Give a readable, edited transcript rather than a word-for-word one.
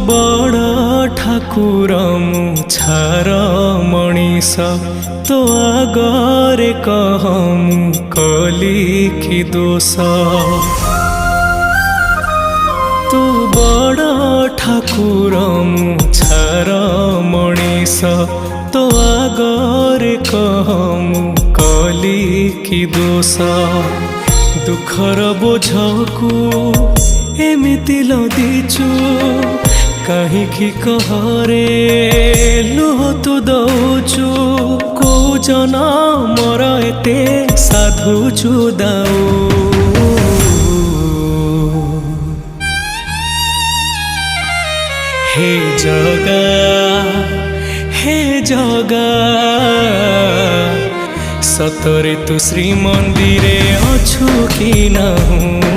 बड़ ठाकुर मु छार मनीष तो आगरे कह मु कली कि दोष। तू बड़ ठाकुर मु छार मनीष तो आगरे कह मु कली कि दोष। दुखर बोझकू एमिति लदिचु कहीं कहरे लुह तू दौचु को जनमर एते साधुचु दाऊ। हे जगा सतरे तू श्रीमंदिरे अछु कि ना।